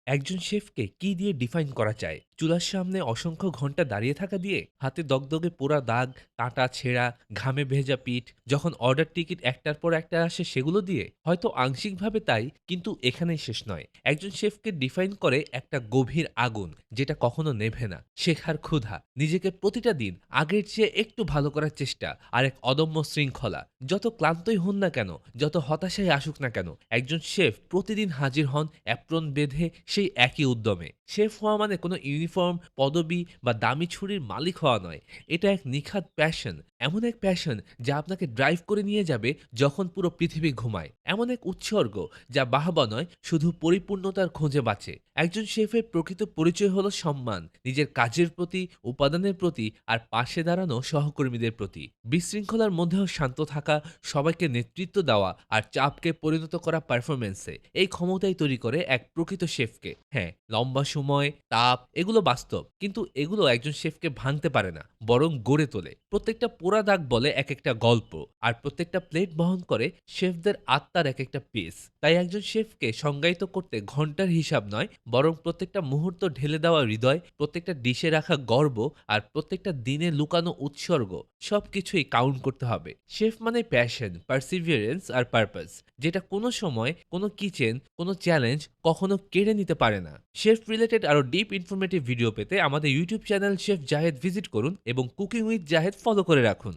একজন শেফকে কি দিয়ে ডিফাইন করা যায়? চুলার সামনে অসংখ্য ঘন্টা দাঁড়িয়ে থাকা দিয়ে? হাতে দগদগে পোড়া দাগ, কাটা ছেঁড়া, ঘামে ভেজা পিঠ, যখন অর্ডার টিকিট একটার পর একটা আসে সেগুলো দিয়ে? হয়তো আংশিকভাবে তাই, কিন্তু এখানেই শেষ নয়। একজন শেফকে ডিফাইন করে একটা গভীর আগুন, যেটা কখনো নেভে না। শেখার ক্ষুধা, নিজেকে প্রতিটা দিন আগের চেয়ে একটু ভালো করার চেষ্টা, আর এক অদম্য শৃঙ্খলা। যত ক্লান্তই হন না কেন, যত হতাশাই আসুক না কেন, একজন শেফ প্রতিদিন হাজির হন অ্যাপ্রন বেঁধে সেই একই উদ্যমে। শেফ হওয়া মানে কোনো ইউনিফর্ম, পদবি বা দামি ছুরির মালিক হওয়া নয়। এটা এক নিখাত প্যাশন। এমন এক প্যাশন যা আপনাকে ড্রাইভ করে নিয়ে যাবে যখন পুরো পৃথিবী ঘুমায়। এমন এক উৎসর্গ যা বাহবা নয়, শুধু পরিপূর্ণতার খোঁজে বাঁচে। একজন শেফের প্রকৃত পরিচয় হলো সম্মান, নিজের কাজের প্রতি, উপাদানের প্রতি আর পাশে দাঁড়ানো সহকর্মীদের প্রতি। বিশৃঙ্খলার মধ্যেও শান্ত থাকা, সবাইকে নেতৃত্ব দেওয়া আর চাপকে পরিণত করা পারফরম্যান্সে, এই ক্ষমতাই তৈরি করে এক প্রকৃত শেফকে। হ্যাঁ, লম্বা সময়, তাপ এগুলো বাস্তব, কিন্তু এগুলো একজন শেফকে ভাঙতে পারে না, বরং গড়ে তোলে। প্রত্যেকটা পোড়া দাগ বলে এক একটা গল্প, আর প্রত্যেকটা প্লেট বহন করে শেফদের আত্মার এক একটা পিস। তাই একজন শেফকে সংজ্ঞায়িত করতে ঘন্টার হিসাব নয়, বরং প্রত্যেকটা মুহূর্ত ঢেলে দেওয়া হৃদয়, প্রত্যেকটা ডিশে রাখা গর্ব আর প্রত্যেকটা দিনে লুকানো উৎসর্গ, সবকিছুই কাউন্ট করতে হবে। শেফ মানে প্যাশন, পারসিভিয়ারেন্স আর পারপাস, যেটা কোনো সময়, কোনো কিচেন, কোনো চ্যালেঞ্জ কখনো কেড়ে নিতে পারে না। শেফ রিলেটেড আরো ডিপ ইনফরমেটিভ ভিডিও পেতে আমাদের YouTube channel chef Zahed visit করুন এবং কুকিং উইথ জাহেদ ফলো করে রাখুন।